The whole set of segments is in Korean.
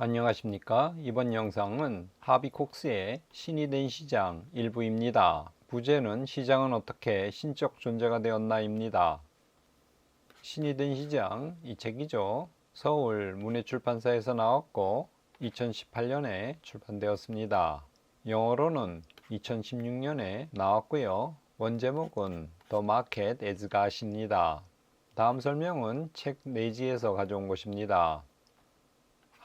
안녕하십니까? 이번 영상은 하비 콕스의 신이 된 시장 일부입니다. 부제는 시장은 어떻게 신적 존재가 되었나입니다. 신이 된 시장, 이 책이죠. 서울 문해출판사에서 나왔고 2018년에 출판되었습니다. 영어로는 2016년에 나왔고요. 원제목은 The Market as God입니다. 다음 설명은 책 내지에서 가져온 것입니다.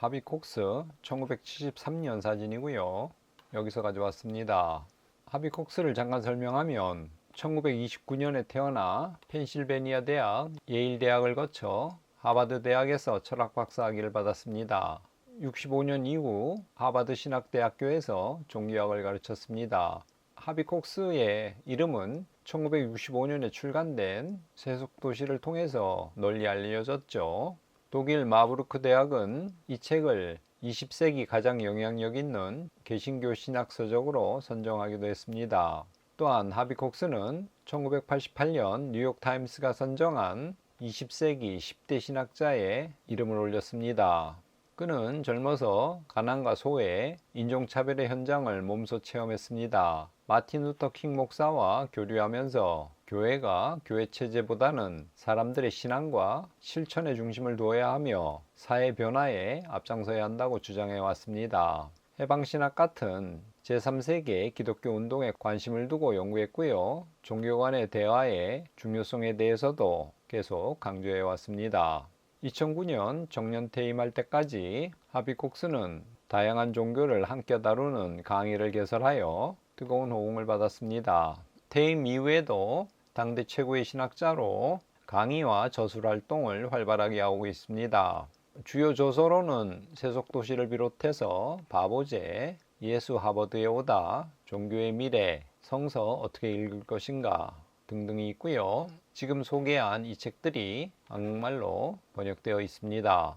하비 콕스 1973년 사진이고요. 여기서 가져왔습니다. 하비 콕스를 잠깐 설명하면 1929년에 태어나 펜실베니아 대학, 예일 대학을 거쳐 하버드 대학에서 철학 박사학위를 받았습니다. 65년 이후 하버드 신학대학교에서 종교학을 가르쳤습니다. 하비 콕스의 이름은 1965년에 출간된 세속도시를 통해서 널리 알려졌죠. 독일 마부르크 대학은 이 책을 20세기 가장 영향력 있는 개신교 신학 서적으로 선정하기도 했습니다. 또한 하비 콕스는 1988년 뉴욕타임스가 선정한 20세기 10대 신학자의 이름을 올렸습니다. 그는 젊어서 가난과 소외, 인종차별의 현장을 몸소 체험했습니다. 마틴 루터 킹 목사와 교류하면서 교회가 교회 체제보다는 사람들의 신앙과 실천의 중심을 두어야 하며 사회 변화에 앞장서야 한다고 주장해 왔습니다. 해방신학 같은 제3세계 기독교 운동에 관심을 두고 연구했고요. 종교 간의 대화의 중요성에 대해서도 계속 강조해 왔습니다. 2009년 정년 퇴임할 때까지 하비 콕스는 다양한 종교를 함께 다루는 강의를 개설하여 뜨거운 호응을 받았습니다. 퇴임 이후에도 당대 최고의 신학자로 강의와 저술 활동을 활발하게 하고 있습니다. 주요 저서로는 세속도시를 비롯해서 바보제, 예수 하버드에 오다, 종교의 미래, 성서 어떻게 읽을 것인가 등등이 있고요. 지금 소개한 이 책들이 한국말로 번역되어 있습니다.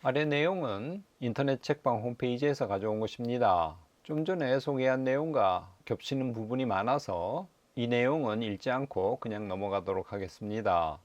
아래 내용은 인터넷 책방 홈페이지에서 가져온 것입니다. 좀 전에 소개한 내용과 겹치는 부분이 많아서 이 내용은 읽지 않고 그냥 넘어가도록 하겠습니다.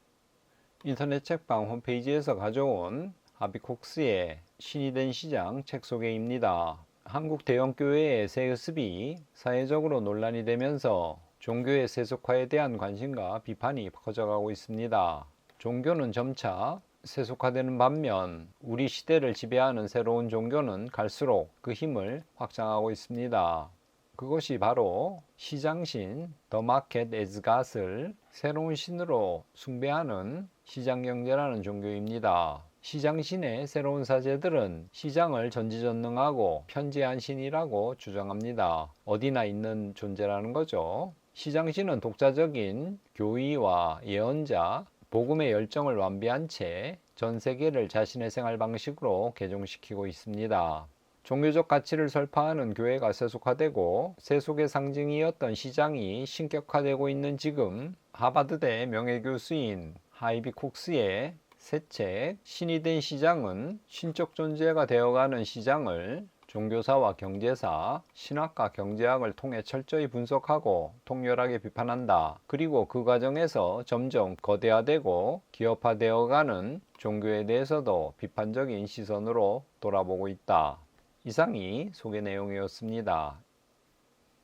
인터넷 책방 홈페이지에서 가져온 하비 콕스의 신이 된 시장 책 소개입니다. 한국 대형교회의 세습이 사회적으로 논란이 되면서 종교의 세속화에 대한 관심과 비판이 커져가고 있습니다. 종교는 점차 세속화되는 반면 우리 시대를 지배하는 새로운 종교는 갈수록 그 힘을 확장하고 있습니다. 그것이 바로 시장신 The Market as God을 새로운 신으로 숭배하는 시장경제라는 종교입니다. 시장신의 새로운 사제들은 시장을 전지전능하고 편재한 신이라고 주장합니다. 어디나 있는 존재라는 거죠. 시장신은 독자적인 교의와 예언자, 복음의 열정을 완비한 채 전 세계를 자신의 생활 방식으로 개종시키고 있습니다. 종교적 가치를 설파하는 교회가 세속화되고 세속의 상징이었던 시장이 신격화되고 있는 지금 하버드대 명예교수인 하비 콕스의 새 책 신이 된 시장은 신적 존재가 되어가는 시장을 종교사와 경제사, 신학과 경제학을 통해 철저히 분석하고 통렬하게 비판한다. 그리고 그 과정에서 점점 거대화되고 기업화되어가는 종교에 대해서도 비판적인 시선으로 돌아보고 있다. 이상이 소개 내용이었습니다.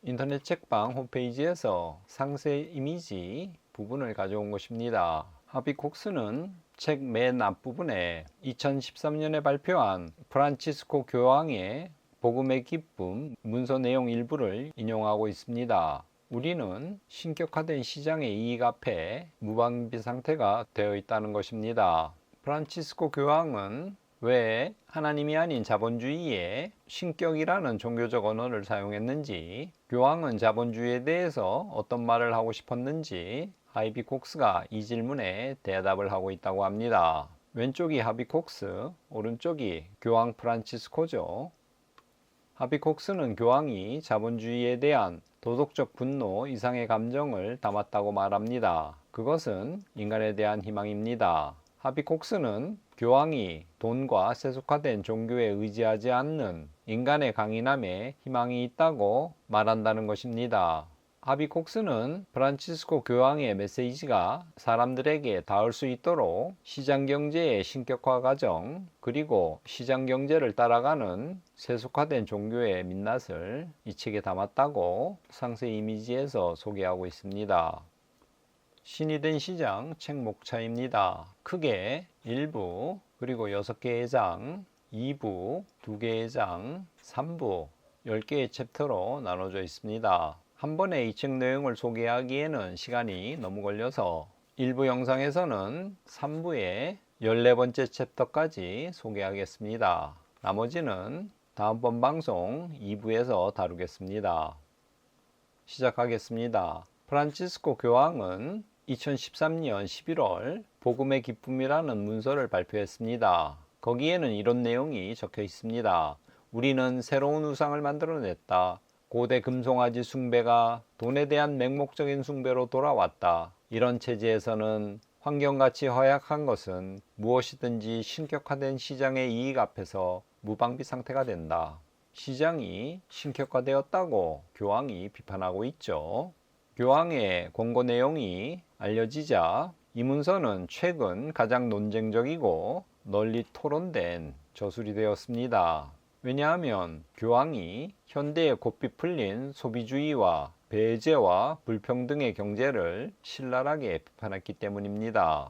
인터넷 책방 홈페이지에서 상세 이미지 부분을 가져온 것입니다. 하비 콕스는 책 맨 앞부분에 2013년에 발표한 프란치스코 교황의 복음의 기쁨 문서 내용 일부를 인용하고 있습니다. 우리는 신격화된 시장의 이익 앞에 무방비 상태가 되어 있다는 것입니다. 프란치스코 교황은 왜 하나님이 아닌 자본주의에 신격이라는 종교적 언어를 사용했는지, 교황은 자본주의에 대해서 어떤 말을 하고 싶었는지 하비 콕스가 이 질문에 대답을 하고 있다고 합니다. 왼쪽이 하비 콕스, 오른쪽이 교황 프란치스코죠. 하비 콕스는 교황이 자본주의에 대한 도덕적 분노 이상의 감정을 담았다고 말합니다. 그것은 인간에 대한 희망입니다. 하비 콕스는 교황이 돈과 세속화된 종교에 의지하지 않는 인간의 강인함에 희망이 있다고 말한다는 것입니다. 하비콕스는 프란치스코 교황의 메시지가 사람들에게 닿을 수 있도록 시장경제의 신격화 과정, 그리고 시장경제를 따라가는 세속화된 종교의 민낯을 이 책에 담았다고 상세 이미지에서 소개하고 있습니다. 신이 된 시장 책 목차입니다. 크게 1부, 그리고 6개의 장, 2부, 2개의 장, 3부, 10개의 챕터로 나눠져 있습니다. 한 번에 이 책 내용을 소개하기에는 시간이 너무 걸려서 일부 영상에서는 3부의 14번째 챕터까지 소개하겠습니다. 나머지는 다음번 방송 2부에서 다루겠습니다. 시작하겠습니다. 프란치스코 교황은 2013년 11월 복음의 기쁨이라는 문서를 발표했습니다. 거기에는 이런 내용이 적혀 있습니다. 우리는 새로운 우상을 만들어냈다. 고대 금송아지 숭배가 돈에 대한 맹목적인 숭배로 돌아왔다. 이런 체제에서는 환경같이 허약한 것은 무엇이든지 신격화된 시장의 이익 앞에서 무방비 상태가 된다. 시장이 신격화되었다고 교황이 비판하고 있죠. 교황의 권고 내용이 알려지자 이 문서는 최근 가장 논쟁적이고 널리 토론된 저술이 되었습니다. 왜냐하면 교황이 현대에 고삐 풀린 소비주의와 배제와 불평등의 경제를 신랄하게 비판했기 때문입니다.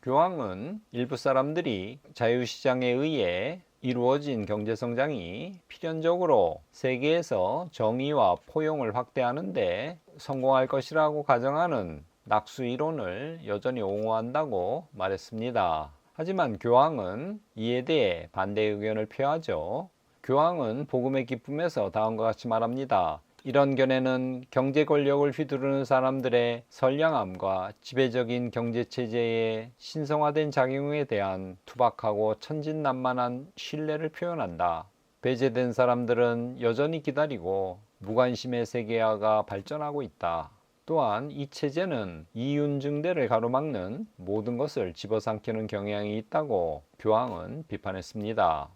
교황은 일부 사람들이 자유시장에 의해 이루어진 경제성장이 필연적으로 세계에서 정의와 포용을 확대하는 데 성공할 것이라고 가정하는 낙수 이론을 여전히 옹호한다고 말했습니다. 하지만 교황은 이에 대해 반대 의견을 표하죠. 교황은 복음의 기쁨에서 다음과 같이 말합니다. 이런 견해는 경제 권력을 휘두르는 사람들의 선량함과 지배적인 경제체제의 신성화된 작용에 대한 투박하고 천진난만한 신뢰를 표현한다. 배제된 사람들은 여전히 기다리고 무관심의 세계화가 발전하고 있다. 또한 이 체제는 이윤증대를 가로막는 모든 것을 집어삼키는 경향이 있다고 교황은 비판했습니다.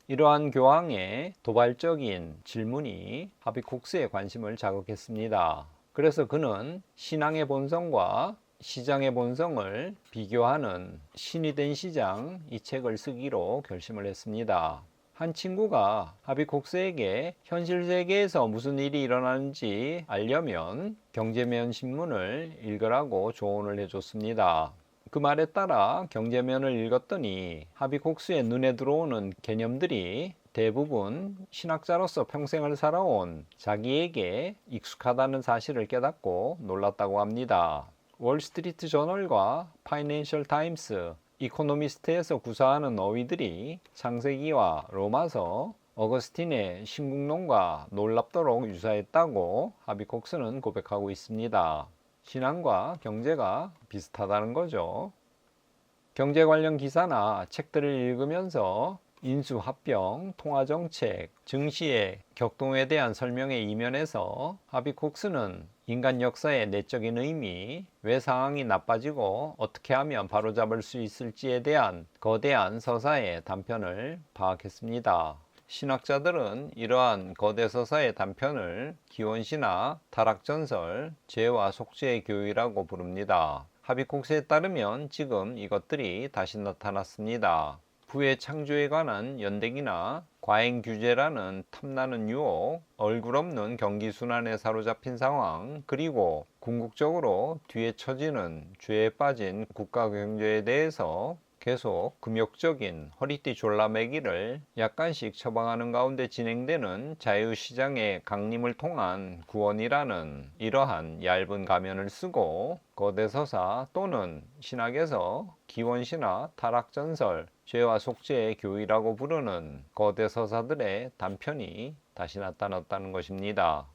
이러한 교황의 도발적인 질문이 하비콕스의 관심을 자극했습니다. 그래서 그는 신앙의 본성과 시장의 본성을 비교하는 신이 된 시장 이 책을 쓰기로 결심을 했습니다. 한 친구가 하비콕스에게 현실 세계에서 무슨 일이 일어나는지 알려면 경제면 신문을 읽으라고 조언을 해줬습니다. 그 말에 따라 경제면을 읽었더니 하비콕스의 눈에 들어오는 개념들이 대부분 신학자로서 평생을 살아온 자기에게 익숙하다는 사실을 깨닫고 놀랐다고 합니다. 월스트리트 저널과 파이낸셜 타임스, 이코노미스트에서 구사하는 어휘들이 창세기와 로마서, 어거스틴의 신국론과 놀랍도록 유사했다고 하비콕스는 고백하고 있습니다. 신앙과 경제가 비슷하다는 거죠. 경제 관련 기사나 책들을 읽으면서 인수합병, 통화정책, 증시의 격동에 대한 설명의 이면에서 하비콕스는 인간 역사의 내적인 의미, 왜 상황이 나빠지고 어떻게 하면 바로잡을 수 있을지에 대한 거대한 서사의 단편을 파악했습니다. 신학자들은 이러한 거대 서사의 단편을 기원시나 타락전설, 죄와 속죄의 교의라고 부릅니다. 하비콕스에 따르면 지금 이것들이 다시 나타났습니다. 부의 창조에 관한 연대기나 과잉 규제라는 탐나는 유혹, 얼굴 없는 경기순환에 사로잡힌 상황, 그리고 궁극적으로 뒤에 처지는 죄에 빠진 국가 경제에 대해서 계속 금욕적인 허리띠 졸라매기를 약간씩 처방하는 가운데 진행되는 자유시장의 강림을 통한 구원이라는 이러한 얇은 가면을 쓰고 거대서사 또는 신학에서 기원시나 타락전설, 죄와 속죄의 교의라고 부르는 거대서사들의 단편이 다시 나타났다는 것입니다.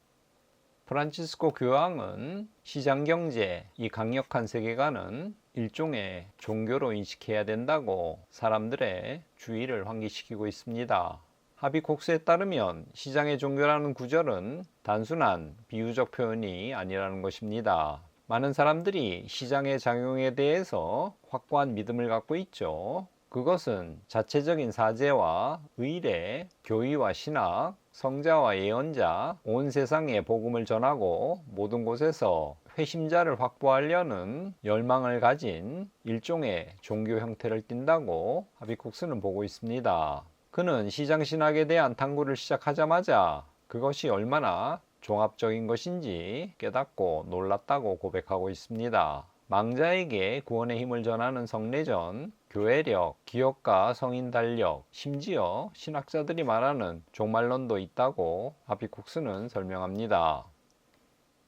프란치스코 교황은 시장경제, 이 강력한 세계관은 일종의 종교로 인식해야 된다고 사람들의 주의를 환기시키고 있습니다. 하비콕스에 따르면 시장의 종교라는 구절은 단순한 비유적 표현이 아니라는 것입니다. 많은 사람들이 시장의 작용에 대해서 확고한 믿음을 갖고 있죠. 그것은 자체적인 사제와 의례, 교의와 신학, 성자와 예언자, 온 세상에 복음을 전하고 모든 곳에서 회심자를 확보하려는 열망을 가진 일종의 종교 형태를 띈다고 하비쿡스는 보고 있습니다. 그는 시장신학에 대한 탐구를 시작하자마자 그것이 얼마나 종합적인 것인지 깨닫고 놀랐다고 고백하고 있습니다. 망자에게 구원의 힘을 전하는 성례전, 교회력, 기업가 성인 달력, 심지어 신학자들이 말하는 종말론도 있다고 하비쿡스는 설명합니다.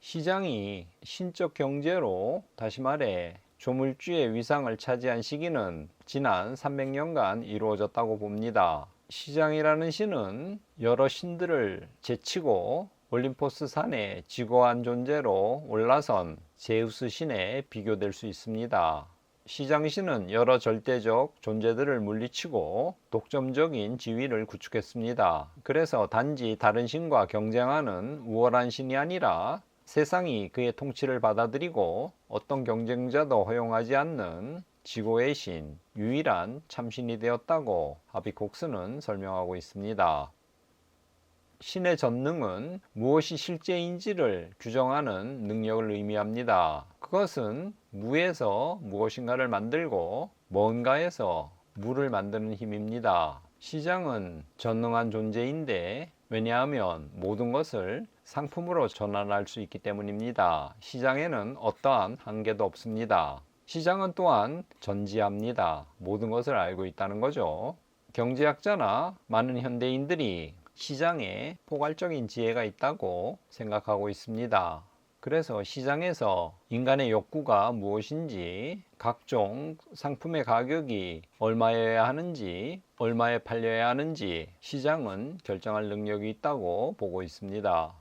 시장이 신적 경제로, 다시 말해 조물주의 위상을 차지한 시기는 지난 300년간 이루어졌다고 봅니다. 시장이라는 신은 여러 신들을 제치고 올림포스 산에 지고한 존재로 올라선 제우스 신에 비교될 수 있습니다. 시장신은 여러 절대적 존재들을 물리치고 독점적인 지위를 구축했습니다. 그래서 단지 다른 신과 경쟁하는 우월한 신이 아니라 세상이 그의 통치를 받아들이고 어떤 경쟁자도 허용하지 않는 지고의 신, 유일한 참신이 되었다고 하비콕스는 설명하고 있습니다. 신의 전능은 무엇이 실제인지를 규정하는 능력을 의미합니다. 그것은 무에서 무엇인가를 만들고 뭔가에서 무를 만드는 힘입니다. 시장은 전능한 존재인데 왜냐하면 모든 것을 상품으로 전환할 수 있기 때문입니다. 시장에는 어떠한 한계도 없습니다. 시장은 또한 전지합니다. 모든 것을 알고 있다는 거죠. 경제학자나 많은 현대인들이 시장에 포괄적인 지혜가 있다고 생각하고 있습니다. 그래서 시장에서 인간의 욕구가 무엇인지, 각종 상품의 가격이 얼마여야 하는지, 얼마에 팔려야 하는지 시장은 결정할 능력이 있다고 보고 있습니다.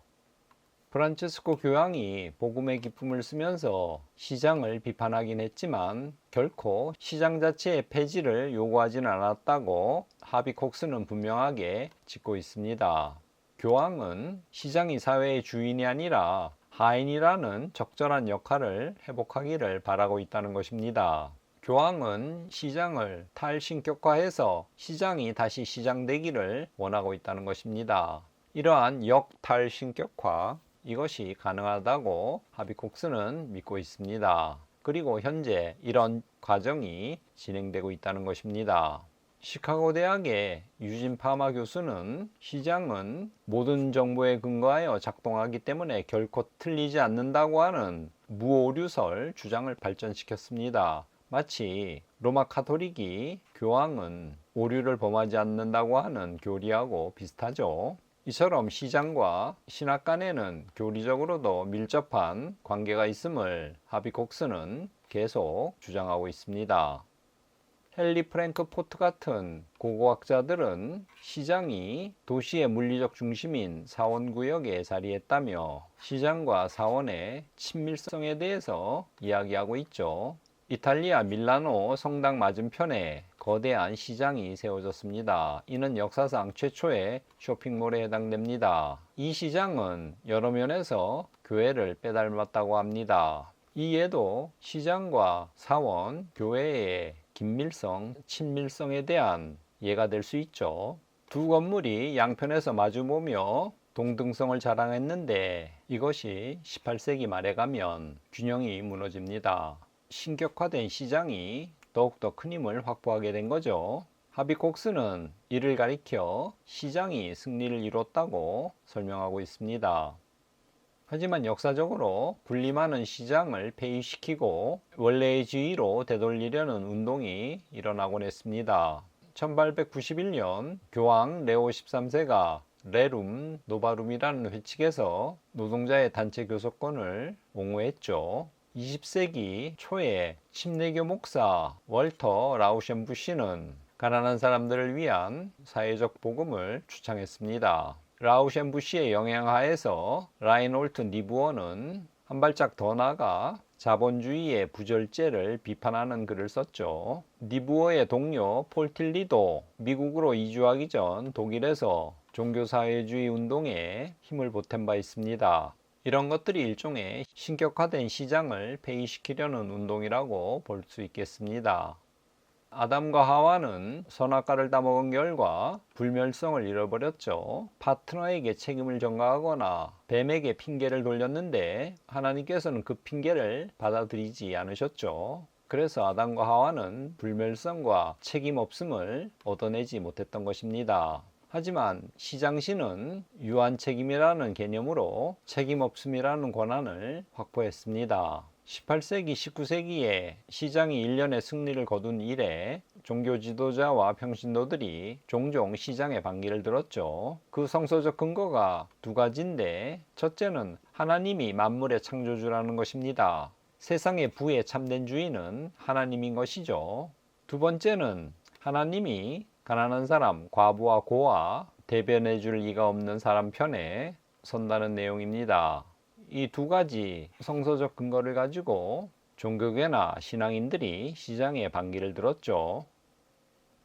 프란치스코 교황이 복음의 기쁨을 쓰면서 시장을 비판하긴 했지만 결코 시장 자체의 폐지를 요구하지는 않았다고 하비콕스는 분명하게 짚고 있습니다. 교황은 시장이 사회의 주인이 아니라 하인이라는 적절한 역할을 회복하기를 바라고 있다는 것입니다. 교황은 시장을 탈신격화해서 시장이 다시 시장되기를 원하고 있다는 것입니다. 이러한 역탈신격화, 이것이 가능하다고 하비콕스는 믿고 있습니다. 그리고 현재 이런 과정이 진행되고 있다는 것입니다. 시카고 대학의 유진 파마 교수는 시장은 모든 정보에 근거하여 작동하기 때문에 결코 틀리지 않는다고 하는 무오류설 주장을 발전시켰습니다. 마치 로마 카톨릭이 교황은 오류를 범하지 않는다고 하는 교리하고 비슷하죠. 이처럼 시장과 신학 간에는 교리적으로도 밀접한 관계가 있음을 하비콕스는 계속 주장하고 있습니다. 헨리 프랭크포트 같은 고고학자들은 시장이 도시의 물리적 중심인 사원구역에 자리했다며 시장과 사원의 친밀성에 대해서 이야기하고 있죠. 이탈리아 밀라노 성당 맞은편에 거대한 시장이 세워졌습니다. 이는 역사상 최초의 쇼핑몰에 해당됩니다. 이 시장은 여러 면에서 교회를 빼닮았다고 합니다. 이에도 시장과 사원, 교회의 긴밀성, 친밀성에 대한 예가 될 수 있죠. 두 건물이 양편에서 마주보며 동등성을 자랑했는데 이것이 18세기 말에 가면 균형이 무너집니다. 신격화된 시장이 더욱더 큰 힘을 확보하게 된 거죠. 하비콕스는 이를 가리켜 시장이 승리를 이뤘다고 설명하고 있습니다. 하지만 역사적으로 군림하는 시장을 폐위시키고 원래의 지위로 되돌리려는 운동이 일어나곤 했습니다. 1891년 교황 레오 13세가 레룸 노바룸이라는 회칙에서 노동자의 단체 교섭권을 옹호했죠. 20세기 초에 침례교 목사 월터 라우셴부시는 가난한 사람들을 위한 사회적 복음을 주창했습니다. 라우셴부시의 영향하에서 라인홀트 니부어는 한 발짝 더 나아가 자본주의의 부절제를 비판하는 글을 썼죠. 니부어의 동료 폴 틸리도 미국으로 이주하기 전 독일에서 종교사회주의 운동에 힘을 보탠 바 있습니다. 이런 것들이 일종의 신격화된 시장을 폐위시키려는 운동이라고 볼 수 있겠습니다. 아담과 하와는 선악과를 따먹은 결과 불멸성을 잃어버렸죠. 파트너에게 책임을 전가하거나 뱀에게 핑계를 돌렸는데 하나님께서는 그 핑계를 받아들이지 않으셨죠. 그래서 아담과 하와는 불멸성과 책임 없음을 얻어내지 못했던 것입니다. 하지만 시장신은 유한 책임이라는 개념으로 책임 없음이라는 권한을 확보했습니다. 18세기, 19세기에 시장이 일련의 승리를 거둔 이래 종교 지도자와 평신도들이 종종 시장에 반기를 들었죠. 그 성서적 근거가 두 가지인데, 첫째는 하나님이 만물의 창조주라는 것입니다. 세상의 부의 참된 주인은 하나님인 것이죠. 두 번째는 하나님이 가난한 사람, 과부와 고아, 대변해 줄 이가 없는 사람 편에 선다는 내용입니다. 이 두 가지 성서적 근거를 가지고 종교계나 신앙인들이 시장에 반기를 들었죠.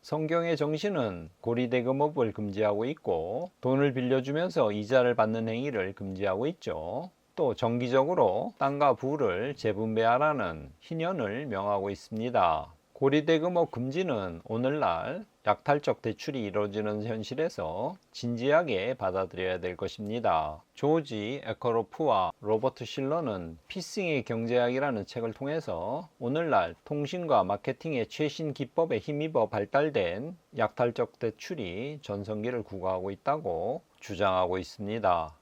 성경의 정신은 고리대금업을 금지하고 있고, 돈을 빌려주면서 이자를 받는 행위를 금지하고 있죠. 또 정기적으로 땅과 부를 재분배하라는 희년을 명하고 있습니다. 고리대금업 금지는 오늘날 약탈적 대출이 이루어지는 현실에서 진지하게 받아들여야 될 것입니다. 조지 에커로프와 로버트 실러는 피싱의 경제학이라는 책을 통해서 오늘날 통신과 마케팅의 최신 기법에 힘입어 발달된 약탈적 대출이 전성기를 구가하고 있다고 주장하고 있습니다.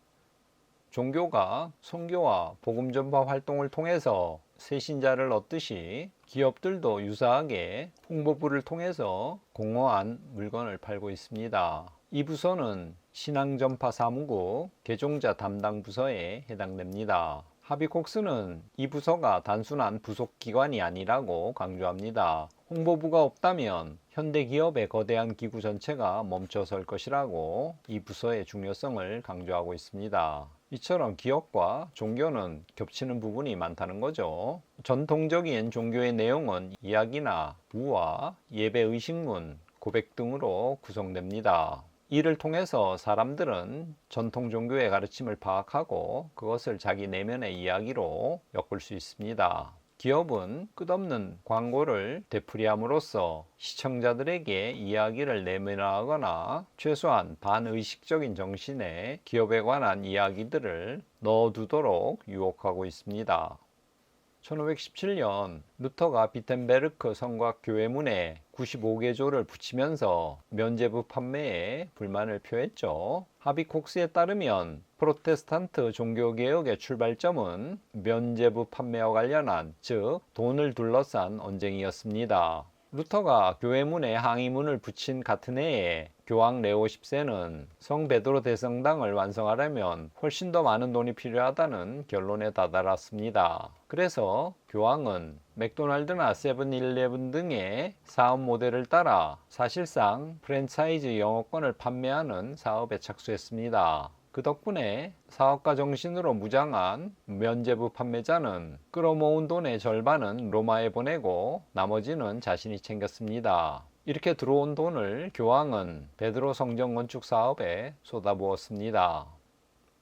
종교가 선교와 복음 전파 활동을 통해서 세신자를 얻듯이 기업들도 유사하게 홍보부를 통해서 공허한 물건을 팔고 있습니다. 이 부서는 신앙전파사무국 개종자 담당 부서에 해당됩니다. 하비콕스는 이 부서가 단순한 부속기관이 아니라고 강조합니다. 홍보부가 없다면 현대기업의 거대한 기구 전체가 멈춰설 것이라고 이 부서의 중요성을 강조하고 있습니다. 이처럼 기업과 종교는 겹치는 부분이 많다는 거죠. 전통적인 종교의 내용은 이야기나 우화, 예배 의식문, 고백 등으로 구성됩니다. 이를 통해서 사람들은 전통 종교의 가르침을 파악하고 그것을 자기 내면의 이야기로 엮을 수 있습니다. 기업은 끝없는 광고를 되풀이함으로써 시청자들에게 이야기를 내면화하거나 최소한 반의식적인 정신에 기업에 관한 이야기들을 넣어두도록 유혹하고 있습니다. 1517년 루터가 비텐베르크 성곽 교회문에 95개조를 붙이면서 면죄부 판매에 불만을 표했죠. 하비콕스에 따르면 프로테스탄트 종교개혁의 출발점은 면죄부 판매와 관련한, 즉 돈을 둘러싼 언쟁이었습니다. 루터가 교회문에 항의문을 붙인 같은 해에 교황 레오 10세는 성 베드로 대성당을 완성하려면 훨씬 더 많은 돈이 필요하다는 결론에 다다랐습니다. 그래서 교황은 맥도날드나 세븐일레븐 등의 사업 모델을 따라 사실상 프랜차이즈 영어권을 판매하는 사업에 착수했습니다. 그 덕분에 사업가 정신으로 무장한 면죄부 판매자는 끌어모은 돈의 절반은 로마에 보내고 나머지는 자신이 챙겼습니다. 이렇게 들어온 돈을 교황은 베드로 성전 건축 사업에 쏟아부었습니다.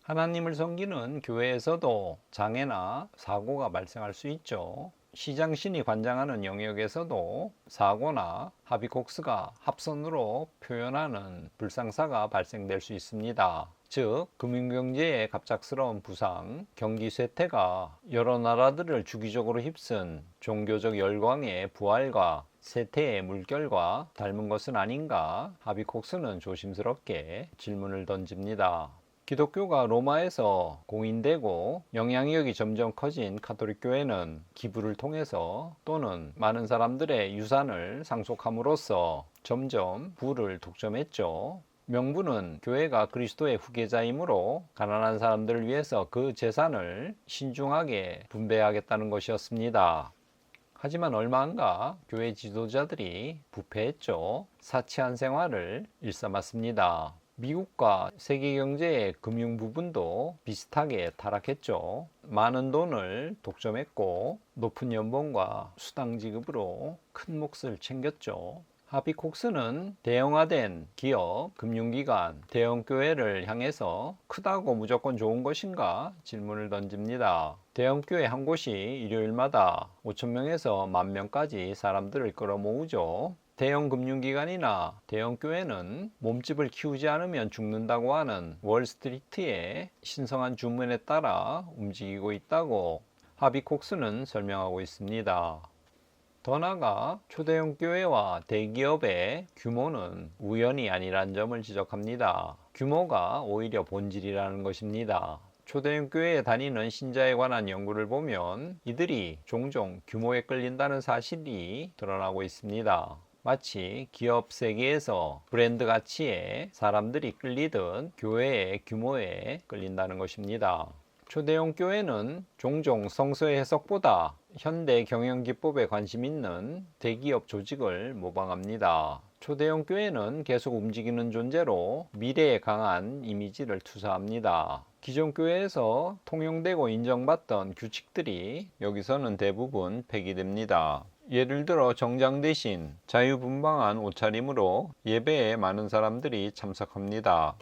하나님을 섬기는 교회에서도 장애나 사고가 발생할 수 있죠. 시장신이 관장하는 영역에서도 사고나 하비콕스가 합선으로 표현하는 불상사가 발생될 수 있습니다. 즉, 금융경제의 갑작스러운 부상, 경기 쇠퇴가 여러 나라들을 주기적으로 휩쓴 종교적 열광의 부활과 세태의 물결과 닮은 것은 아닌가? 하비콕스는 조심스럽게 질문을 던집니다. 기독교가 로마에서 공인되고 영향력이 점점 커진 가톨릭 교회는 기부를 통해서 또는 많은 사람들의 유산을 상속함으로써 점점 부를 독점했죠. 명분은 교회가 그리스도의 후계자이므로 가난한 사람들을 위해서 그 재산을 신중하게 분배하겠다는 것이었습니다. 하지만 얼마 안가 교회 지도자들이 부패했죠. 사치한 생활을 일삼았습니다. 미국과 세계 경제의 금융 부분도 비슷하게 타락했죠. 많은 돈을 독점했고 높은 연봉과 수당 지급으로 큰 몫을 챙겼죠. 하비콕스는 대형화된 기업, 금융기관, 대형교회를 향해서 크다고 무조건 좋은 것인가 질문을 던집니다. 대형 교회 한 곳이 일요일마다 5,000명에서 10,000명까지 사람들을 끌어모으죠. 대형 금융기관이나 대형 교회는 몸집을 키우지 않으면 죽는다고 하는 월스트리트의 신성한 주문에 따라 움직이고 있다고 하비 콕스는 설명하고 있습니다. 더 나아가 초대형 교회와 대기업의 규모는 우연이 아니란 점을 지적합니다. 규모가 오히려 본질이라는 것입니다. 초대형 교회에 다니는 신자에 관한 연구를 보면 이들이 종종 규모에 끌린다는 사실이 드러나고 있습니다. 마치 기업 세계에서 브랜드 가치에 사람들이 끌리듯 교회의 규모에 끌린다는 것입니다. 초대형 교회는 종종 성서의 해석보다 현대 경영기법에 관심 있는 대기업 조직을 모방합니다. 초대형 교회는 계속 움직이는 존재로 미래에 강한 이미지를 투사합니다. 기존 교회에서 통용되고 인정받던 규칙들이 여기서는 대부분 폐기됩니다. 예를 들어 정장 대신 자유분방한 옷차림으로 예배에 많은 사람들이 참석합니다.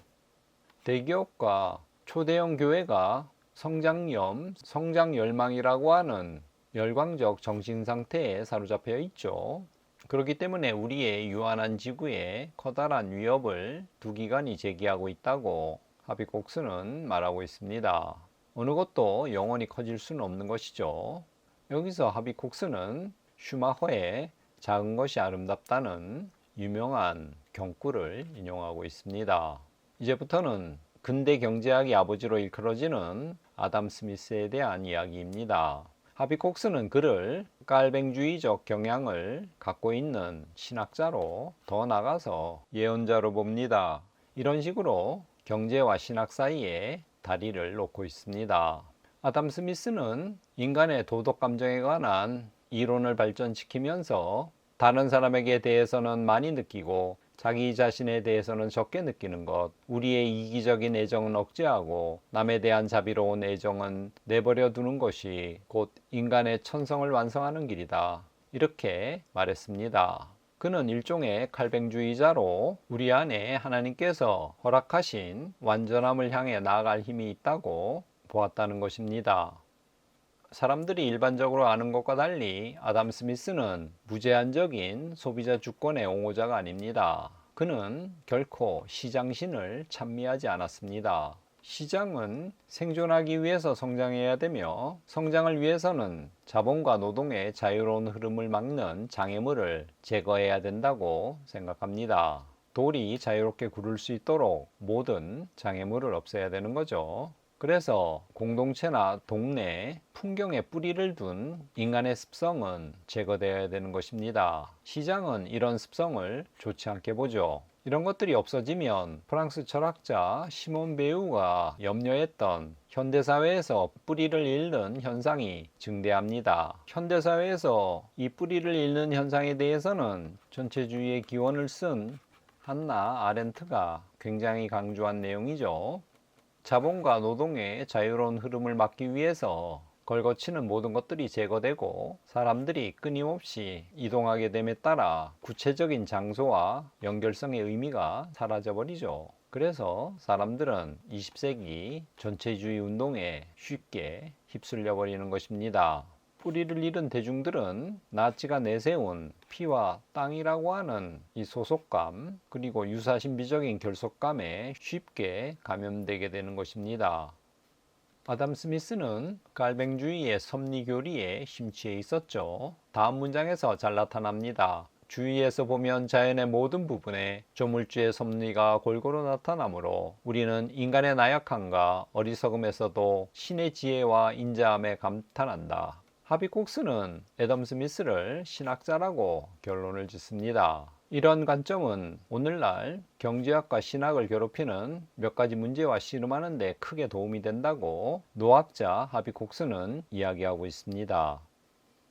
대기업과 초대형 교회가 성장염, 성장열망이라고 하는 열광적 정신상태에 사로잡혀 있죠. 그렇기 때문에 우리의 유한한 지구에 커다란 위협을 두 기관이 제기하고 있다고 하비 콕스는 말하고 있습니다. 어느 것도 영원히 커질 수는 없는 것이죠. 여기서 하비 콕스는 슈마허의 작은 것이 아름답다는 유명한 경구를 인용하고 있습니다. 이제부터는 근대 경제학의 아버지로 일컬어지는 아담 스미스에 대한 이야기입니다. 하비 콕스는 그를 깔뱅주의적 경향을 갖고 있는 신학자로, 더 나아가서 예언자로 봅니다. 이런 식으로 경제와 신학 사이에 다리를 놓고 있습니다. 아담 스미스는 인간의 도덕 감정에 관한 이론을 발전시키면서 다른 사람에게 대해서는 많이 느끼고 자기 자신에 대해서는 적게 느끼는 것, 우리의 이기적인 애정은 억제하고 남에 대한 자비로운 애정은 내버려 두는 것이 곧 인간의 천성을 완성하는 길이다. 이렇게 말했습니다. 그는 일종의 칼뱅주의자로 우리 안에 하나님께서 허락하신 완전함을 향해 나아갈 힘이 있다고 보았다는 것입니다. 사람들이 일반적으로 아는 것과 달리 아담 스미스는 무제한적인 소비자 주권의 옹호자가 아닙니다. 그는 결코 시장신을 찬미하지 않았습니다. 시장은 생존하기 위해서 성장해야 되며 성장을 위해서는 자본과 노동의 자유로운 흐름을 막는 장애물을 제거해야 된다고 생각합니다. 돌이 자유롭게 구를 수 있도록 모든 장애물을 없애야 되는 거죠. 그래서 공동체나 동네, 풍경에 뿌리를 둔 인간의 습성은 제거되어야 되는 것입니다. 시장은 이런 습성을 좋지 않게 보죠. 이런 것들이 없어지면 프랑스 철학자 시몬 베우가 염려했던 현대사회에서 뿌리를 잃는 현상이 증대합니다. 현대사회에서 이 뿌리를 잃는 현상에 대해서는 전체주의의 기원을 쓴 한나 아렌트가 굉장히 강조한 내용이죠. 자본과 노동의 자유로운 흐름을 막기 위해서 걸거치는 모든 것들이 제거되고 사람들이 끊임없이 이동하게 됨에 따라 구체적인 장소와 연결성의 의미가 사라져버리죠. 그래서 사람들은 20세기 전체주의 운동에 쉽게 휩쓸려 버리는 것입니다. 뿌리를 잃은 대중들은 나치가 내세운 피와 땅이라고 하는 이 소속감, 그리고 유사신비적인 결속감에 쉽게 감염되게 되는 것입니다. 아담 스미스는 갈뱅주의의 섭리교리에 심취해 있었죠. 다음 문장에서 잘 나타납니다. 주위에서 보면 자연의 모든 부분에 조물주의 섭리가 골고루 나타나므로 우리는 인간의 나약함과 어리석음에서도 신의 지혜와 인자함에 감탄한다. 하비 콕스는 애덤 스미스를 신학자라고 결론을 짓습니다. 이런 관점은 오늘날 경제학과 신학을 괴롭히는 몇 가지 문제와 씨름하는 데 크게 도움이 된다고 노학자 하비 콕스는 이야기하고 있습니다.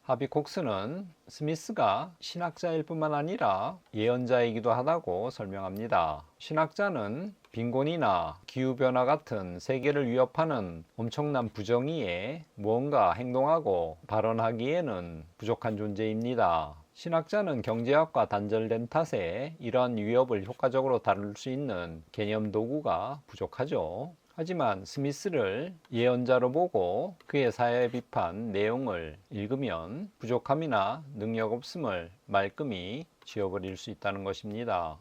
하비 콕스는 스미스가 신학자일 뿐만 아니라 예언자이기도 하다고 설명합니다. 신학자는 빈곤이나 기후변화 같은 세계를 위협하는 엄청난 부정의에 무언가 행동하고 발언하기에는 부족한 존재입니다. 신학자는 경제학과 단절된 탓에 이러한 위협을 효과적으로 다룰 수 있는 개념 도구가 부족하죠. 하지만 스미스를 예언자로 보고 그의 사회 비판 내용을 읽으면 부족함이나 능력 없음을 말끔히 지워버릴 수 있다는 것입니다.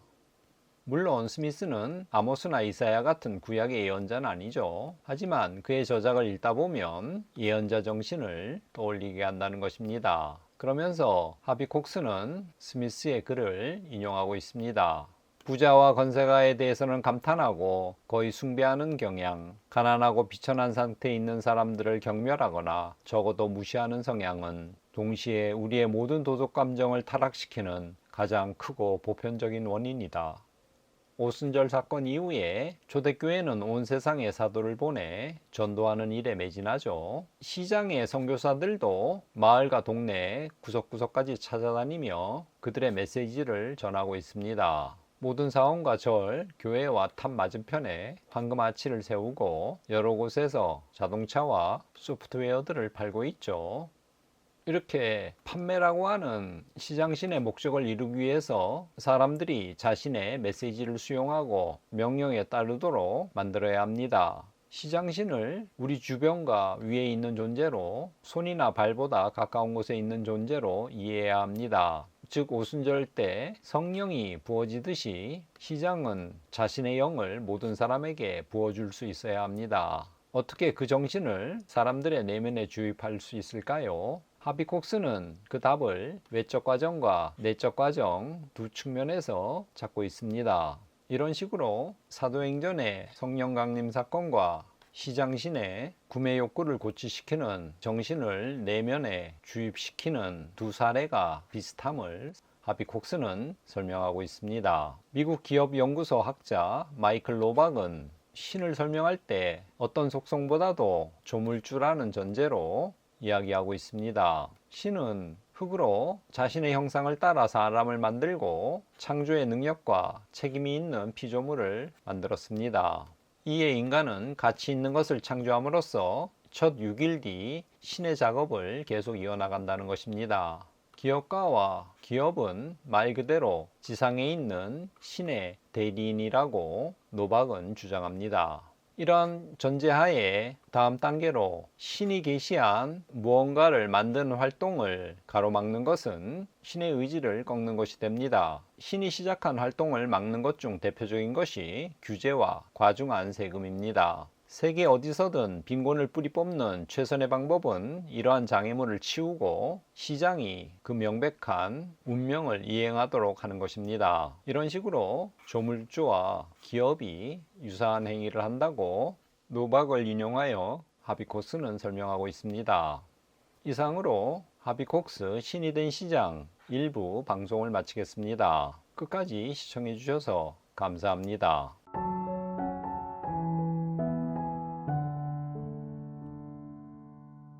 물론 스미스는 아모스나 이사야 같은 구약의 예언자는 아니죠. 하지만 그의 저작을 읽다 보면 예언자 정신을 떠올리게 한다는 것입니다. 그러면서 하비 콕스는 스미스의 글을 인용하고 있습니다. 부자와 건세가에 대해서는 감탄하고 거의 숭배하는 경향, 가난하고 비천한 상태에 있는 사람들을 경멸하거나 적어도 무시하는 성향은 동시에 우리의 모든 도덕 감정을 타락시키는 가장 크고 보편적인 원인이다. 오순절 사건 이후에 초대교회는 온 세상에 사도를 보내 전도하는 일에 매진하죠. 시장의 선교사들도 마을과 동네 구석구석까지 찾아다니며 그들의 메시지를 전하고 있습니다. 모든 사원과 절, 교회와 탑 맞은편에 황금 아치를 세우고 여러 곳에서 자동차와 소프트웨어들을 팔고 있죠. 이렇게 판매라고 하는 시장신의 목적을 이루기 위해서 사람들이 자신의 메시지를 수용하고 명령에 따르도록 만들어야 합니다. 시장신을 우리 주변과 위에 있는 존재로, 손이나 발보다 가까운 곳에 있는 존재로 이해해야 합니다. 즉 오순절 때 성령이 부어지듯이 시장은 자신의 영을 모든 사람에게 부어줄 수 있어야 합니다. 어떻게 그 정신을 사람들의 내면에 주입할 수 있을까요? 하비 콕스는 그 답을 외적 과정과 내적 과정 두 측면에서 찾고 있습니다. 이런 식으로 사도행전의 성령 강림 사건과 시장신의 구매 욕구를 고취시키는 정신을 내면에 주입시키는 두 사례가 비슷함을 하비 콕스는 설명하고 있습니다. 미국 기업연구소 학자 마이클 로박은 신을 설명할 때 어떤 속성보다도 조물주라는 전제로 이야기하고 있습니다. 신은 흙으로 자신의 형상을 따라 사람을 만들고 창조의 능력과 책임이 있는 피조물을 만들었습니다. 이에 인간은 가치 있는 것을 창조함으로써 첫 6일 뒤 신의 작업을 계속 이어나간다는 것입니다. 기업가와 기업은 말 그대로 지상에 있는 신의 대리인이라고 노박은 주장합니다. 이러한 전제하에 다음 단계로 신이 계시한 무언가를 만드는 활동을 가로막는 것은 신의 의지를 꺾는 것이 됩니다. 신이 시작한 활동을 막는 것 중 대표적인 것이 규제와 과중한 세금입니다. 세계 어디서든 빈곤을 뿌리 뽑는 최선의 방법은 이러한 장애물을 치우고 시장이 그 명백한 운명을 이행하도록 하는 것입니다. 이런 식으로 조물주와 기업이 유사한 행위를 한다고 노박을 인용하여 하비 콕스는 설명하고 있습니다. 이상으로 하비 콕스 신이 된 시장 일부 방송을 마치겠습니다. 끝까지 시청해 주셔서 감사합니다.